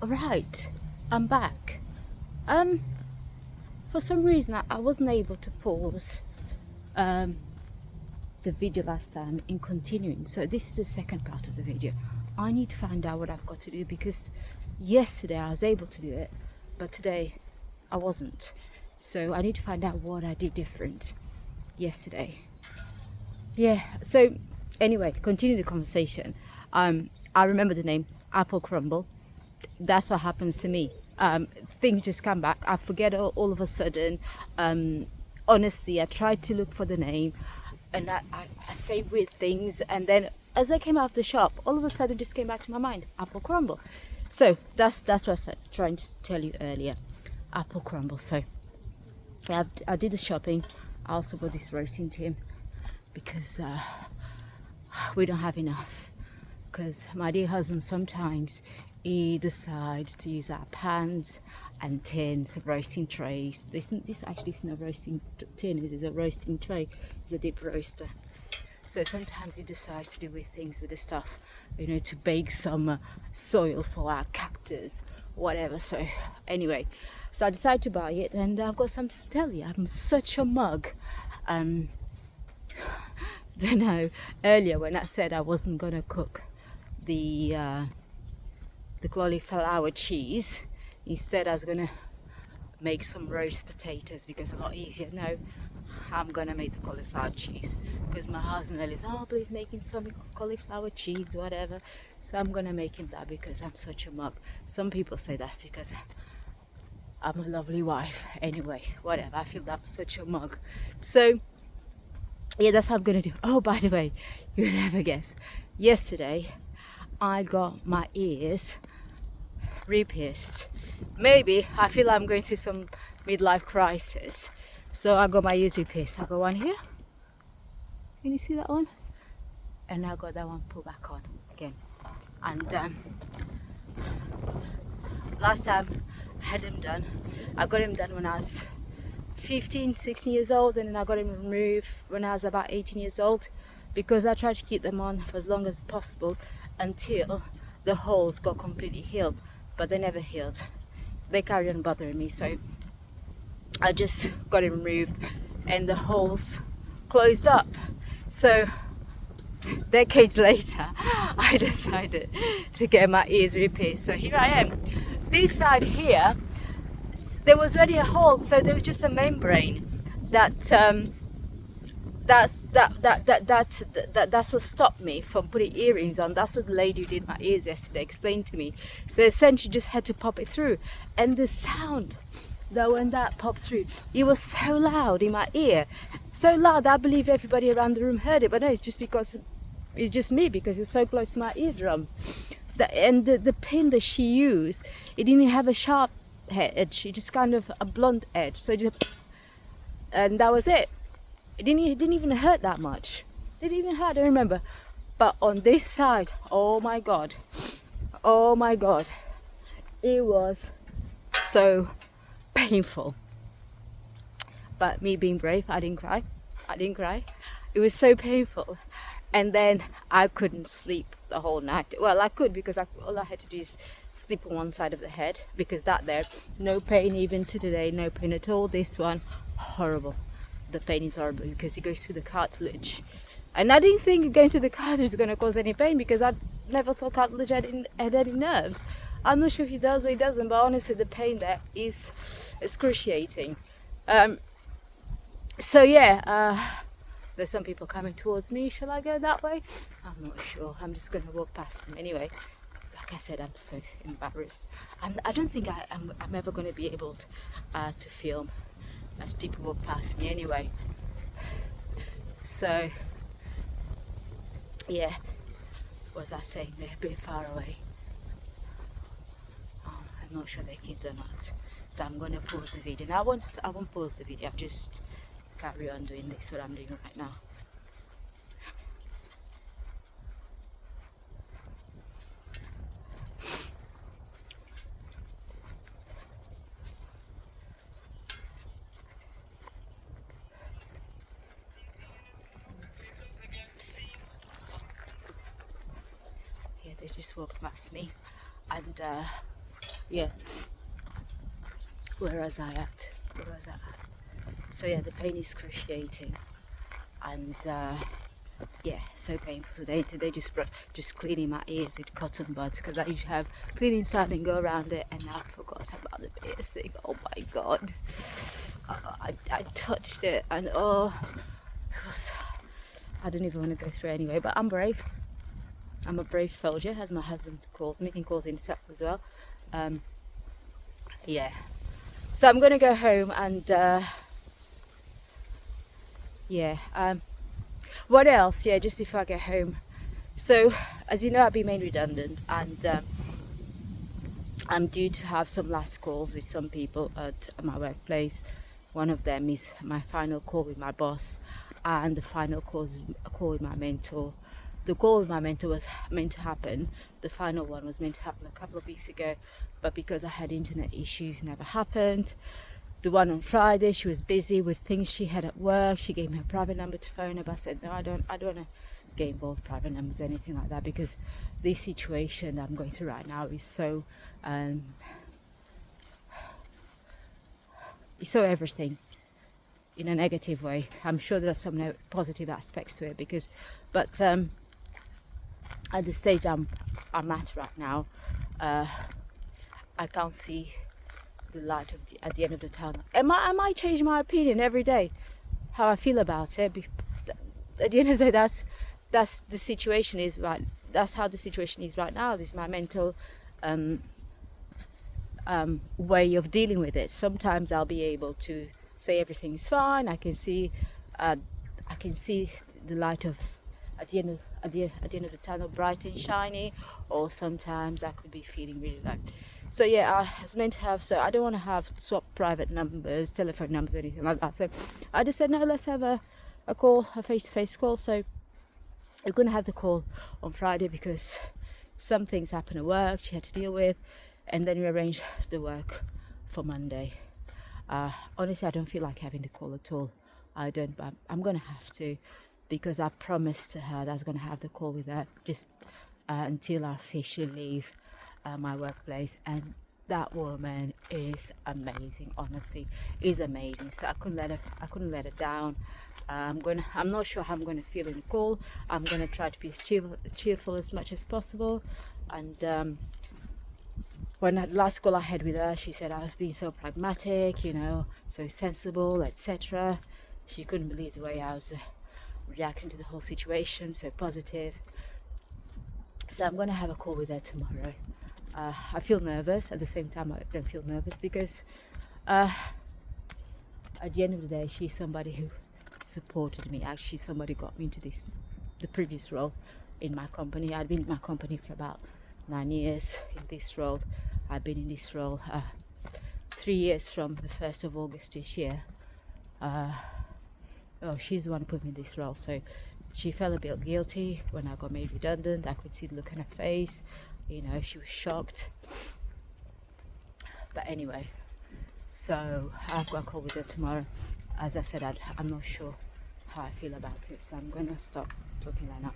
Right, I'm back. For some reason I wasn't able to pause the video last time in continuing, so this is the second part of the video. I need to find out what I've got to do, because yesterday I was able to do it, but today I wasn't. So I need to find out what I did different yesterday. Yeah, so anyway, continue the conversation. I remember the name apple crumble. That's what happens to me. Things just come back. I forget all of a sudden. Honestly, I tried to look for the name, and I say weird things, and then as I came out of the shop, all of a sudden it just came back to my mind, apple crumble. So that's what I was trying to tell you earlier, apple crumble. So I did the shopping. I also bought this roasting tin because we don't have enough. Because my dear husband, sometimes he decides to use our pans and tins, roasting trays. This actually isn't a roasting tin, this is a roasting tray. It's a deep roaster. So sometimes he decides to do weird things with the stuff, to bake some soil for our cactus, whatever. So anyway, so I decided to buy it, and I've got something to tell you. I'm such a mug. Don't know, earlier when I said I wasn't gonna cook the cauliflower cheese, instead I was gonna make some roast potatoes because it's a lot easier. No, I'm gonna make the cauliflower cheese because my husband is, oh, please make him some cauliflower cheese, whatever. So I'm gonna make him that because I'm such a mug. Some people say that's because I'm a lovely wife. Anyway, whatever, I feel that I'm such a mug. So yeah, that's how I'm gonna do. Oh, by the way, you'll never guess, yesterday I got my ears re-pierced. Maybe I feel I'm going through some midlife crisis, so I got my ears re-pierced. I got one here, can you see that one? And I got that one put back on again. And last time I had him done, I got him done when I was 15, 16 years old, and then I got him removed when I was about 18 years old, because I tried to keep them on for as long as possible until the holes got completely healed, but they never healed. They carried on bothering me, so I just got it removed and the holes closed up. So decades later I decided to get my ears repierced. So here I am. This side here, there was already a hole, so there was just a membrane that's what stopped me from putting earrings on. That's what the lady who did my ears yesterday explained to me. So essentially just had to pop it through, and the sound that when that popped through, it was so loud in my ear, so loud I believe everybody around the room heard it, but no, it's just because it's just me, because it was so close to my eardrums. The pin that she used, it didn't have a sharp edge, it just kind of a blunt edge, so just, and that was it. It didn't even hurt that much. It didn't even hurt, I don't remember. But on this side, oh my god, it was so painful. But me being brave, I didn't cry. It was so painful. And then I couldn't sleep the whole night. Well, I could, because all I had to do is sleep on one side of the head, because that there, no pain even to today, no pain at all. This one, horrible. The pain is horrible because it goes through the cartilage, and I didn't think going through the cartilage is going to cause any pain, because I never thought cartilage had any nerves. I'm not sure if it does or it doesn't, but honestly the pain there is excruciating. So yeah, there's some people coming towards me. Shall I go that way? I'm not sure. I'm just going to walk past them anyway. Like I said, I'm so embarrassed. I don't think I'm ever going to be able to film as people walk past me anyway. So yeah, what was I saying? They're a bit far away. I'm not sure they're kids or not, so I'm going to pause the video. Now I won't pause the video, I'll just carry on doing this, what I'm doing right now. They just walked past me, and yeah, whereas I at. So yeah, the pain is excruciating, and yeah, so painful today. Just cleaning my ears with cotton buds, because I used to have cleaning side and go around it, and I forgot about the piercing. Oh my god, I touched it, and oh, it was, I don't even want to go through it anyway. But I'm brave. I'm a brave soldier, as my husband calls me. He calls himself as well. Yeah. So I'm gonna go home and yeah. What else? Yeah, just before I get home. So, as you know, I've been made redundant, and I'm due to have some last calls with some people at my workplace. One of them is my final call with my boss, and the final call is a call with my mentor. The call with my mentor was meant to happen. The final one was meant to happen a couple of weeks ago, but because I had internet issues, it never happened. The one on Friday, she was busy with things she had at work. She gave me her private number to phone her, but I said no, I don't want to get involved with private numbers or anything like that, because this situation that I'm going through right now is so it's so everything in a negative way. I'm sure there are some positive aspects to it, but at the stage I'm at right now, I can't see the light at the end of the tunnel. I might change my opinion every day, how I feel about it. At the end of the day, that's the situation is right. That's how the situation is right now. This is my mental way of dealing with it. Sometimes I'll be able to say everything's fine. I can see the light of at the end of the tunnel, bright and shiny. Or sometimes I could be feeling really low. So yeah, I was meant to have. So I don't want to have swap private numbers, telephone numbers, or anything like that. So I just said no. Let's have a call, a face-to-face call. So we're going to have the call on Friday because some things happened at work she had to deal with, and then we arranged the work for Monday. Honestly, I don't feel like having the call at all. I don't, but I'm going to have to, because I promised to her that I was going to have the call with her just until I officially leave my workplace. And that woman is amazing, honestly, is amazing. So I couldn't let her down. I'm not sure how I'm going to feel in the call. I'm going to try to be as cheerful as much as possible. And when the last call I had with her, she said I've been so pragmatic, so sensible, etc. She couldn't believe the way I was reacting to the whole situation, so positive. So I'm going to have a call with her tomorrow. I feel nervous. At the same time, I don't feel nervous because at the end of the day, she's somebody who supported me. Actually, somebody got me into the previous role in my company. I'd been in my company for about 9 years in this role. I've been in this role 3 years from the 1st of August this year. She's the one who put me in this role. So she felt a bit guilty when I got made redundant. I could see the look on her face. She was shocked. But anyway, so I've got a call with her tomorrow. As I said, I'm not sure how I feel about it, so I'm going to stop talking right now.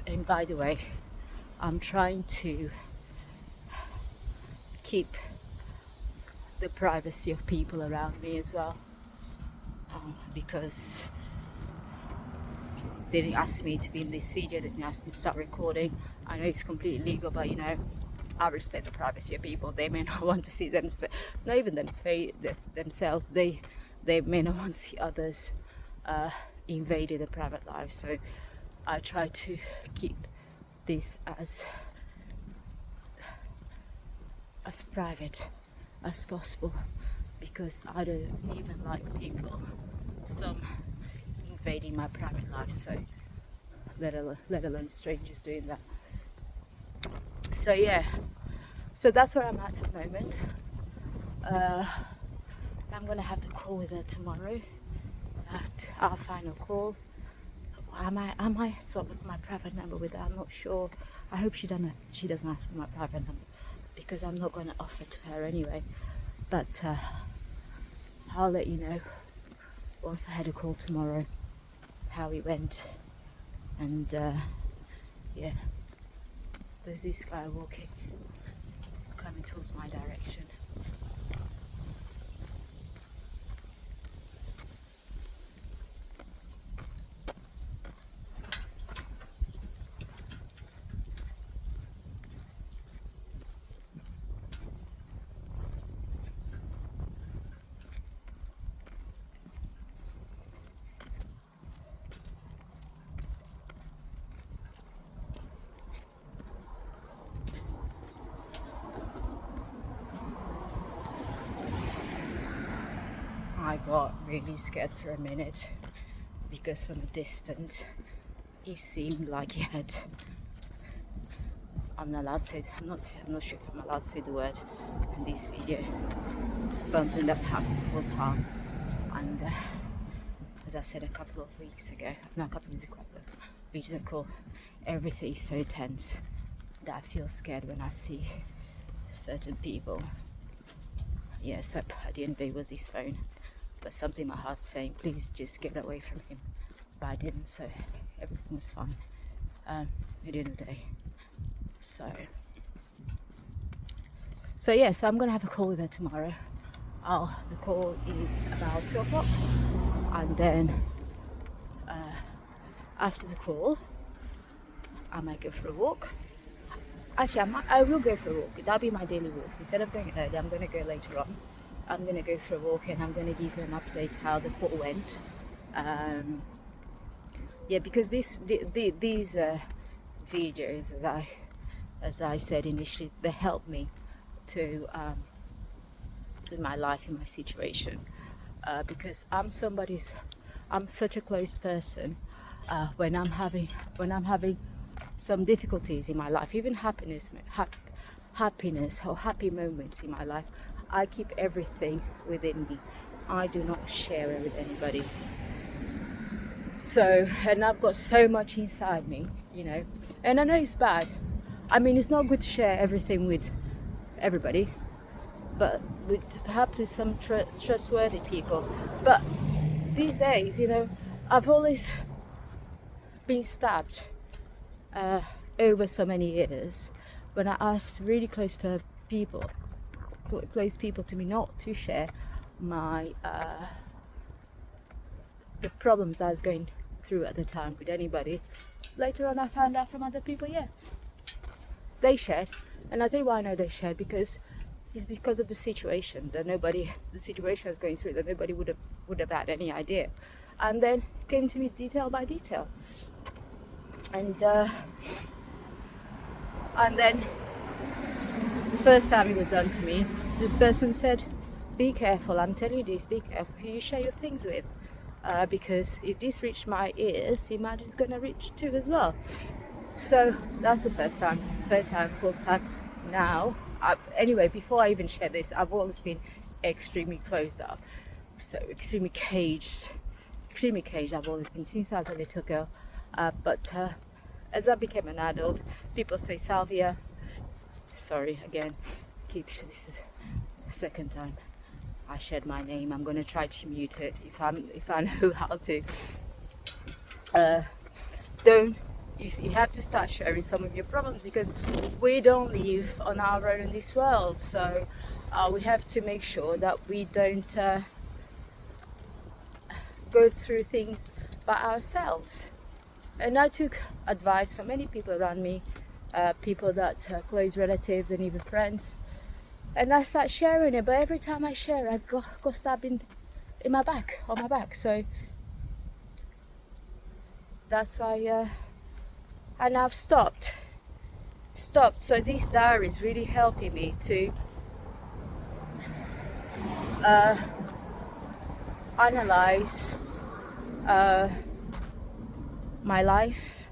And by the way, I'm trying to keep the privacy of people around me as well, because they didn't ask me to be in this video, they didn't ask me to start recording. I know it's completely legal, but I respect the privacy of people. They may not want to see not even themselves, they may not want to see others invading their private lives. So I try to keep this as private as possible, because I don't even like people invading my private life, so let alone strangers doing that. So yeah, so that's where I'm at the moment. I'm gonna have the call with her tomorrow, at our final call. I might swap my private number with her. I'm not sure. I hope she doesn't ask for my private number, because I'm not going to offer it to her anyway. But I'll let you know once I had a call tomorrow how it went. And yeah, there's this guy walking, coming towards my direction. I got really scared for a minute because from a distance it seemed like he had, I'm not allowed to say, I'm not sure if I'm allowed to say the word in this video, something that perhaps was harm. And as I said a couple of weeks ago, everything is so tense that I feel scared when I see certain people. Yeah, so at the end of the day it was his phone, but something in my heart saying, please just get away from him. But I didn't, so everything was fine at the end of the day. So yeah, so I'm gonna have a call with her tomorrow. The call is about 2 o'clock, and then after the call I might go for a walk. Actually, I will go for a walk. That'll be my daily walk. Instead of going early, I'm going to go later on. I'm going to go for a walk and I'm going to give you an update how the call went. Yeah, because these videos, as I said initially, they help me to in my life, in my situation, because I'm such a close person. When I'm having some difficulties in my life, even happiness or happy moments in my life, I keep everything within me. I do not share it with anybody. So, and I've got so much inside me, you know, and I know it's bad. I mean, it's not good to share everything with everybody, but perhaps with some trustworthy people. But these days, you know, I've always been stabbed over so many years when I asked really close people to me not to share my the problems I was going through at the time with anybody. Later on I found out from other people, yeah, they shared. And I tell you why I know they shared, because it's because of the situation that the situation I was going through, that nobody would have had any idea. And then came to me detail by detail. And then the first time it was done to me, this person said, be careful, I'm telling you this, be careful who you share your things with, because if this reached my ears, it might is going to reach too as well. So that's the first time, third time, fourth time. Now, anyway, before I even share this, I've always been extremely closed up, so extremely caged. I've always been since I was a little girl. But as I became an adult, people say, Salvia, sorry again, this is the second time I shared my name. I'm going to try to mute it if I know how to. You have to start sharing some of your problems, because we don't live on our own in this world. So we have to make sure that we don't go through things by ourselves. And I took advice from many people around me, people that close relatives and even friends, and I started sharing it. But every time I share, I got stabbed on my back. So that's why, and I've stopped. So this diary is really helping me to analyze my life,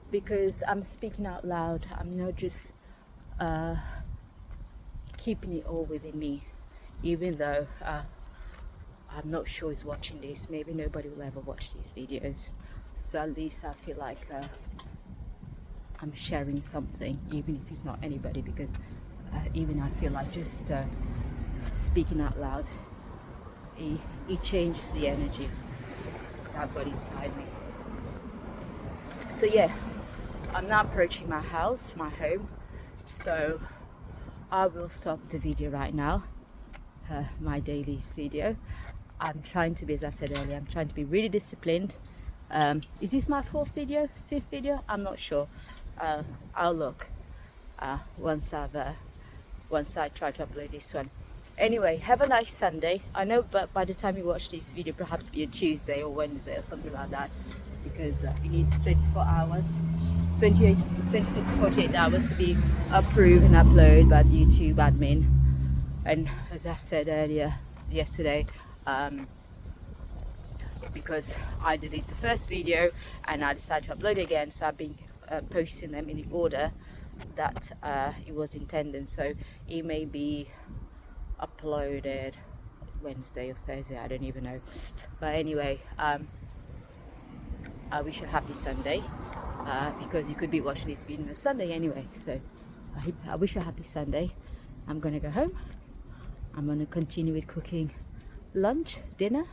because I'm speaking out loud. I'm not just keeping it all within me, even though I'm not sure who's watching this. Maybe nobody will ever watch these videos, so at least I feel like I'm sharing something, even if it's not anybody, because even I feel like just speaking out loud it changes the energy that I've got inside me. So yeah, I'm now approaching my house, my home. So I will stop the video right now, my daily video. I'm trying to be, as I said earlier, I'm trying to be really disciplined. Is this my fifth video? I'm not sure. I'll look once I try to upload this one. Anyway, have a nice Sunday. I know, but by the time you watch this video, perhaps be a Tuesday or Wednesday or something like that, because it needs 24 hours, 24 to 48 hours to be approved and uploaded by the YouTube admin. And as I said earlier, yesterday, because I deleted the first video and I decided to upload it again, so I've been posting them in the order that it was intended. So it may be uploaded Wednesday or Thursday, I don't even know. But anyway, I wish you a happy Sunday, because you could be watching this video on a Sunday anyway. So I wish you a happy Sunday. I'm gonna go home. I'm gonna continue with cooking lunch, dinner,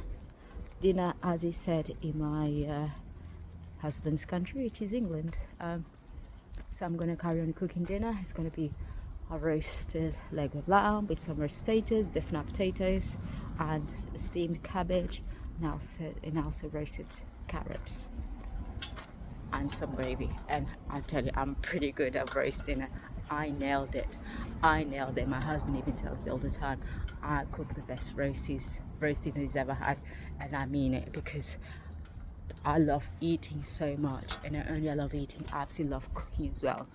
as he said, in my husband's country, which is England. So I'm gonna carry on cooking dinner. It's gonna be a roasted leg of lamb with some roast potatoes, different potatoes, and steamed cabbage, and also roasted carrots and some gravy. And I tell you, I'm pretty good at roast dinner. I nailed it. My husband even tells me all the time, I cook the best roast dinner he's ever had, and I mean it, because I love eating so much. And not only I love eating, I absolutely love cooking as well.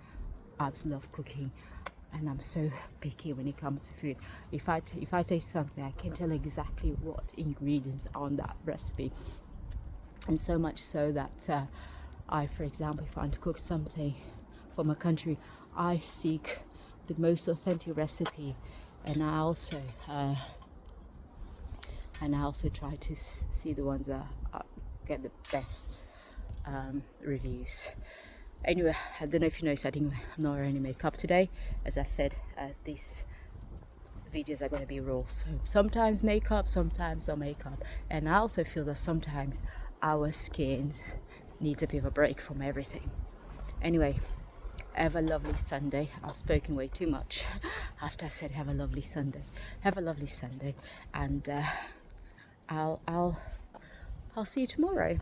I absolutely love cooking, and I'm so picky when it comes to food. If I taste something, I can tell exactly what ingredients are on that recipe, and so much so that for example, if I want to cook something from a country, I seek the most authentic recipe, and I also try to see the ones that get the best reviews. Anyway, I don't know if you noticed, I'm not wearing any makeup today. As I said, these videos are going to be raw, so sometimes makeup, sometimes no makeup. And I also feel that sometimes our skin needs a bit of a break from everything. Anyway, have a lovely Sunday. I've spoken way too much after I said have a lovely Sunday. Have a lovely Sunday, and I'll see you tomorrow.